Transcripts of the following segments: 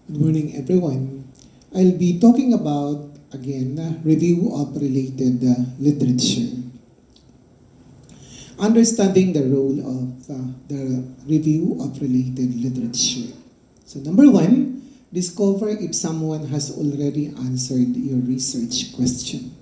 Good morning, everyone. I'll be talking about, again, review of related literature. Understanding the role of the review of related literature. So, number one, discover if someone has already answered your research question.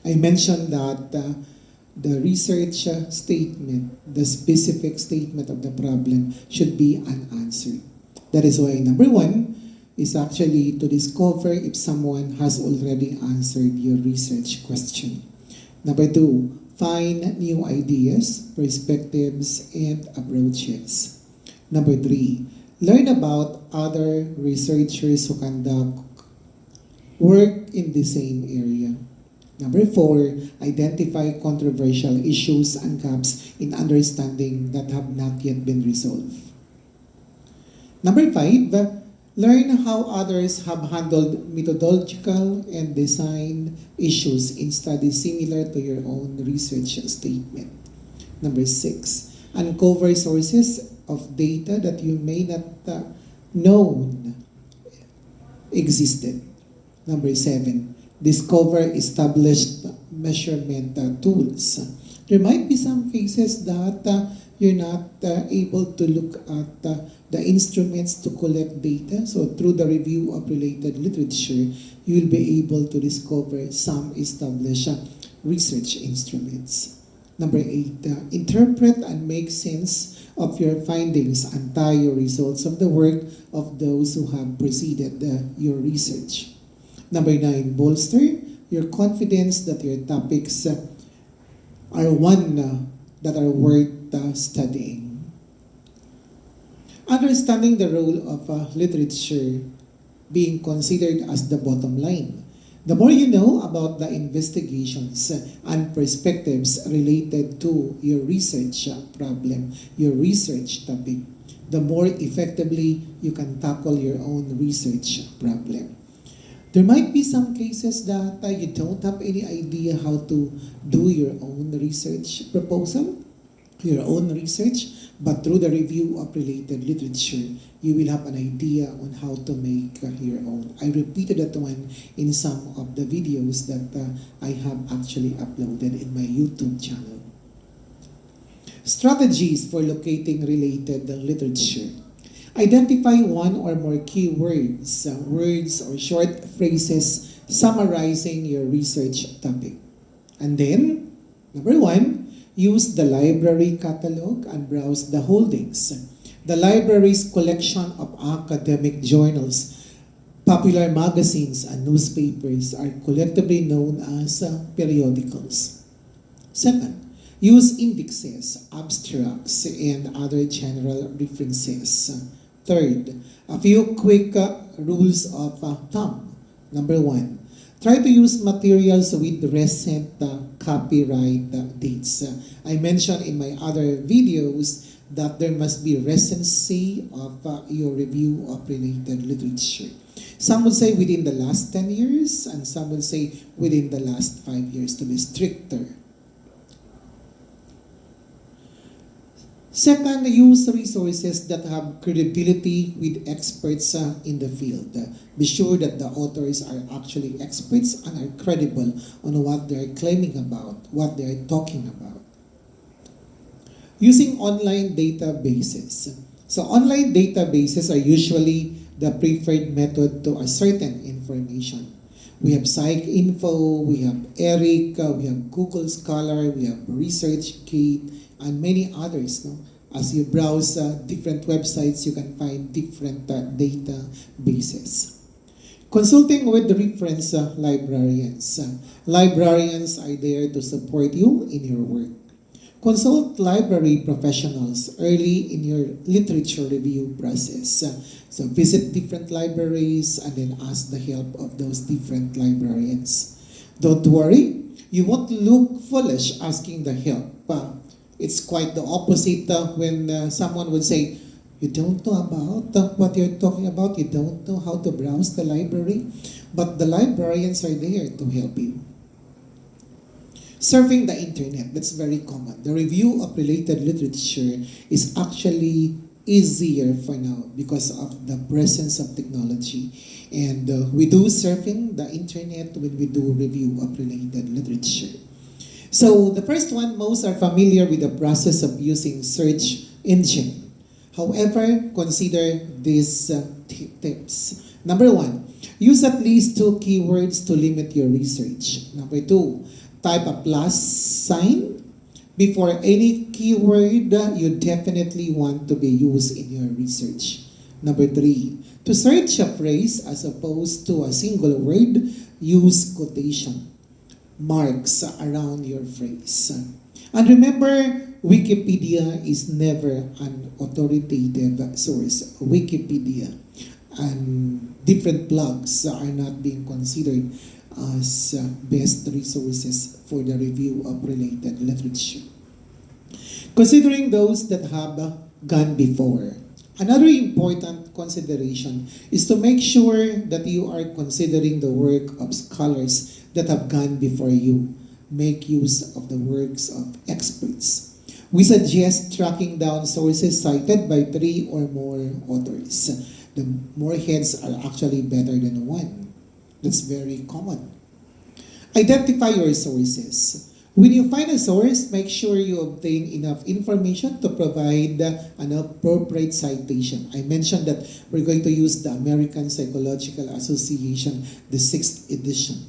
I mentioned that the research statement, the specific statement of the problem, should be unanswered. That is why number one is actually to discover if someone has already answered your research question. Number two, find new ideas, perspectives, and approaches. Number three, learn about other researchers who conduct work in the same area. Number four, identify controversial issues and gaps in understanding that have not yet been resolved. Number five, learn how others have handled methodological and design issues in studies similar to your own research statement. Number six, uncover sources of data that you may not known existed. Number seven, discover established measurement tools. There might be some cases that you're not able to look at the instruments to collect data. So through the review of related literature, you'll be able to discover some established research instruments. Number eight, interpret and make sense of your findings and tie your results of the work of those who have preceded your research. Number nine, bolster your confidence that your topics are one that are worth studying. Understanding the role of literature being considered as the bottom line. The more you know about the investigations and perspectives related to your research problem, your research topic, the more effectively you can tackle your own research problem. There might be some cases that you don't have any idea how to do your own research proposal, your own research, but through the review of related literature, you will have an idea on how to make your own. I repeated that one in some of the videos that I have actually uploaded in my YouTube channel. Strategies for locating related literature. Identify one or more keywords, words or short phrases summarizing your research topic. And then, number one, use the library catalog and browse the holdings. The library's collection of academic journals, popular magazines, and newspapers are collectively known as periodicals. Second, use indexes, abstracts, and other general references. Third, a few quick rules of thumb. Number one, try to use materials with recent copyright dates. I mentioned in my other videos that there must be recency of your review of related literature. Some would say within the last 10 years, and some would say within the last 5 years to be stricter. Second, use resources that have credibility with experts in the field. Be sure that the authors are actually experts and are credible on what they are claiming about, what they are talking about. Using online databases. So online databases are usually the preferred method to ascertain information. We have PsycInfo, we have ERIC, we have Google Scholar, we have ResearchGate, and many others. No? As you browse different websites, you can find different databases. Consulting with the reference librarians. Librarians are there to support you in your work. Consult library professionals early in your literature review process. So visit different libraries and then ask the help of those different librarians. Don't worry, you won't look foolish asking the help. It's quite the opposite when someone would say, you don't know about what you're talking about, you don't know how to browse the library, but the librarians are there to help you. Surfing the internet, that's very common. The review of related literature is actually easier for now because of the presence of technology. And we do surfing the internet when we do review of related literature. So the first one, most are familiar with the process of using search engine. However, consider these tips. Number one, use at least 2 keywords to limit your research. Number 2, type a plus sign before any keyword you definitely want to be used in your research. Number 3, to search a phrase as opposed to a single word, use quotation marks around your phrase. And remember, Wikipedia is never an authoritative source. Wikipedia and different blogs are not being considered as best resources for the review of related literature. Considering those that have gone before, another important consideration is to make sure that you are considering the work of scholars that have gone before you. Make use of the works of experts. We suggest tracking down sources cited by 3 or more authors. The more heads are actually better than one. That's very common. Identify your sources. When you find a source, make sure you obtain enough information to provide an appropriate citation. I mentioned that we're going to use the American Psychological Association, the 6th edition.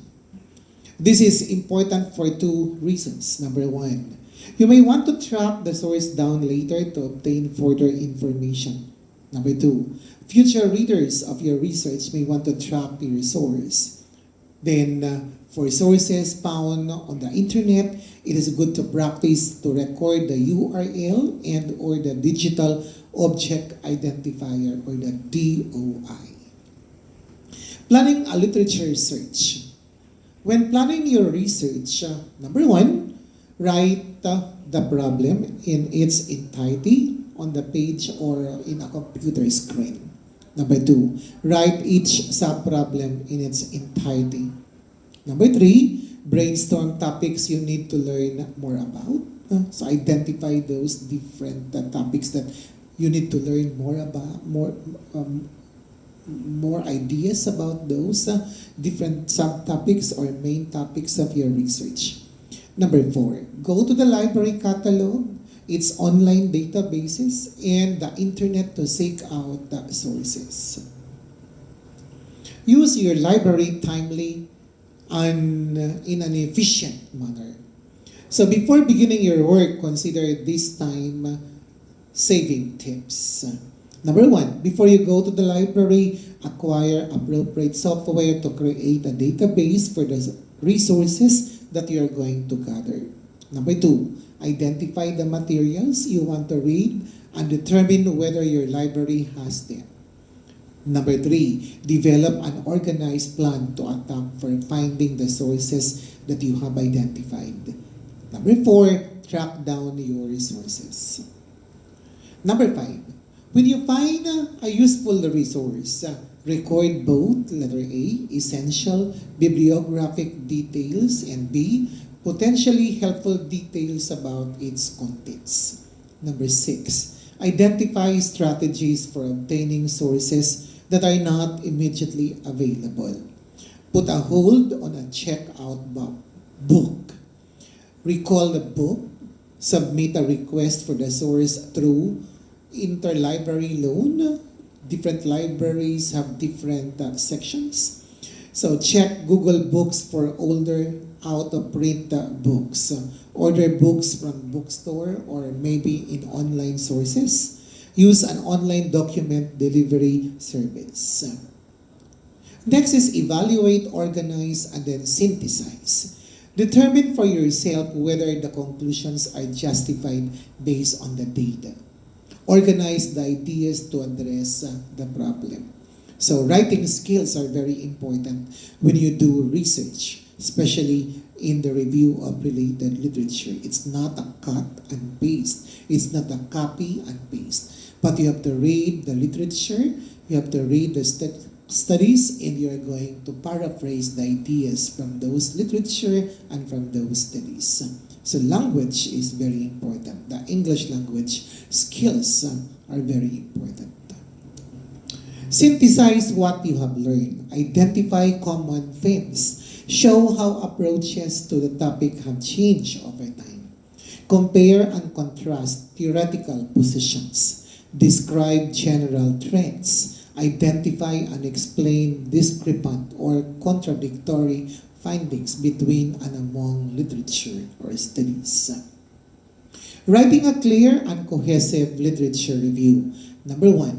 This is important for 2 reasons. Number 1, you may want to track the source down later to obtain further information. Number 2, future readers of your research may want to track your source. Then, for sources found on the internet, it is good to practice to record the URL and or the digital object identifier or the DOI. Planning a literature search. When planning your research, number 1, write the problem in its entirety on the page or in a computer screen. Number 2, write each sub-problem in its entirety. Number 3, brainstorm topics you need to learn more about. So identify those different topics that you need to learn more about, more ideas about those different subtopics or main topics of your research. Number 4, go to the library catalog, its online databases, and the internet to seek out the sources. Use your library timely and in an efficient manner. So before beginning your work, consider this time saving tips. Number 1, before you go to the library, acquire appropriate software to create a database for the resources that you are going to gather. Number 2, identify the materials you want to read and determine whether your library has them. Number 3, develop an organized plan to attack for finding the sources that you have identified. Number 4, track down your resources. Number 5, when you find a useful resource, record both, letter A, essential bibliographic details, and B, potentially helpful details about its contents. Number 6, identify strategies for obtaining sources that are not immediately available. Put a hold on a checkout book. Recall the book. Submit a request for the source through interlibrary loan. Different libraries have different sections. So check Google Books for older out-of-print books. Order books from bookstore or maybe in online sources. Use an online document delivery service. Next is evaluate, organize, and then synthesize. Determine for yourself whether the conclusions are justified based on the data. Organize the ideas to address the problem. So writing skills are very important when you do research, especially in the review of related literature. It's not a cut and paste. It's not a copy and paste. But you have to read the literature, you have to read the studies, and you are going to paraphrase the ideas from those literature and from those studies. So language is very important. The English language skills are very important. Synthesize what you have learned. Identify common themes. Show how approaches to the topic have changed over time. Compare and contrast theoretical positions. Describe general trends. Identify and explain discrepant or contradictory findings between and among literature or studies. Writing a clear and cohesive literature review. Number 1,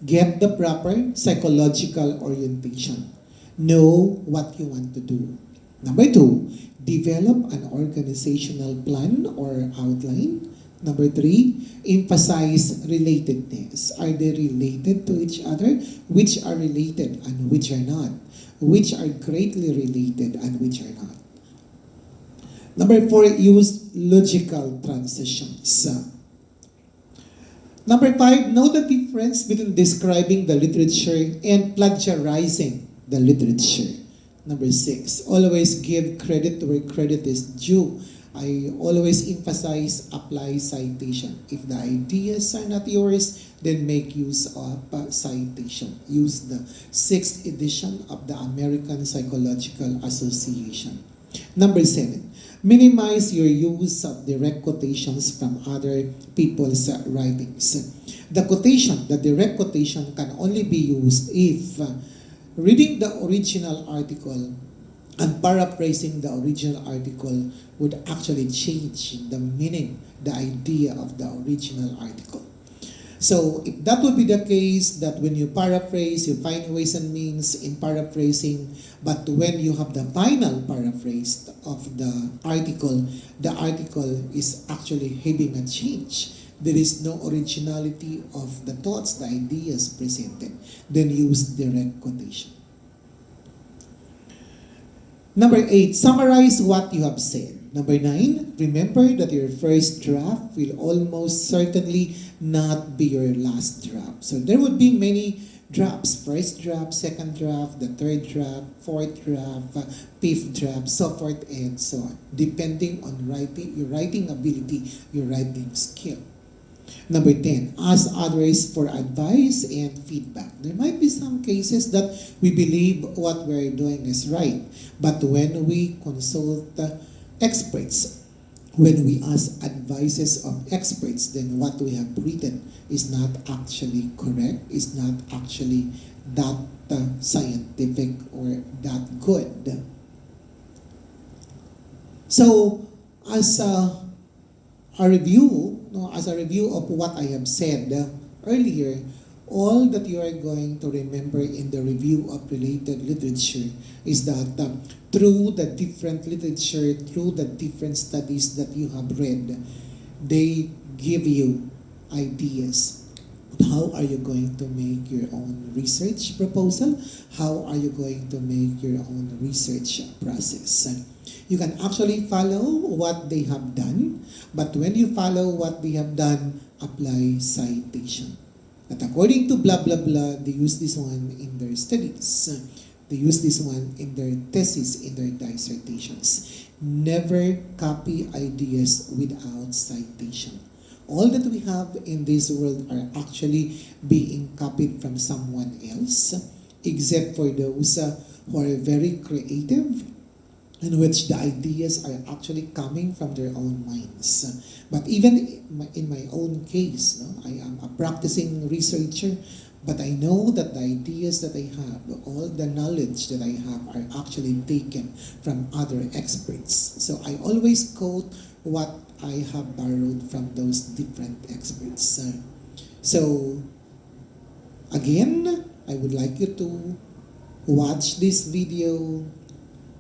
get the proper psychological orientation. Know what you want to do. Number 2, develop an organizational plan or outline. Number 3, emphasize relatedness. Are they related to each other? Which are related and which are not? Which are greatly related and which are not? Number 4, use logical transitions. Number 5, know the difference between describing the literature and plagiarizing the literature. Number 6, always give credit where credit is due. I always emphasize apply citation. If the ideas are not yours, then make use of citation. Use the 6th edition of the American Psychological Association. Number 7, minimize your use of direct quotations from other people's writings. The direct quotation can only be used if reading the original article and paraphrasing the original article would actually change the meaning, the idea of the original article. So if that would be the case, that when you paraphrase, you find ways and means in paraphrasing, but when you have the final paraphrase of the article is actually having a change. There is no originality of the thoughts, the ideas presented. Then use direct quotation. Number 8, summarize what you have said. Number 9, remember that your first draft will almost certainly not be your last draft. So there would be many drafts. First draft, second draft, the third draft, fourth draft, fifth draft, so forth and so on. Depending on your writing ability, your writing skill. Number 10, ask others for advice and feedback. There might be some cases that we believe what we're doing is right. But when we consult experts, when we ask advices of experts, then what we have written is not actually correct, is not actually that scientific or that good. So, as a review of what I have said earlier, all that you are going to remember in the review of related literature is that through the different literature, through the different studies that you have read, they give you ideas. How are you going to make your own research proposal? How are you going to make your own research process? You can actually follow what they have done, but when you follow what they have done, apply citation. That according to blah blah blah, they use this one in their studies. They use this one in their thesis, in their dissertations. Never copy ideas without citation. All that we have in this world are actually being copied from someone else, except for those who are very creative, in which the ideas are actually coming from their own minds. But even in my own case, I am a practicing researcher, but I know that the ideas that I have, all the knowledge that I have are actually taken from other experts. So I always quote what I have borrowed from those different experts. So again, I would like you to watch this video,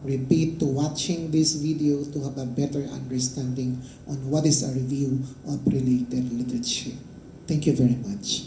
repeat to watching this video to have a better understanding on what is a review of related literature. Thank you very much.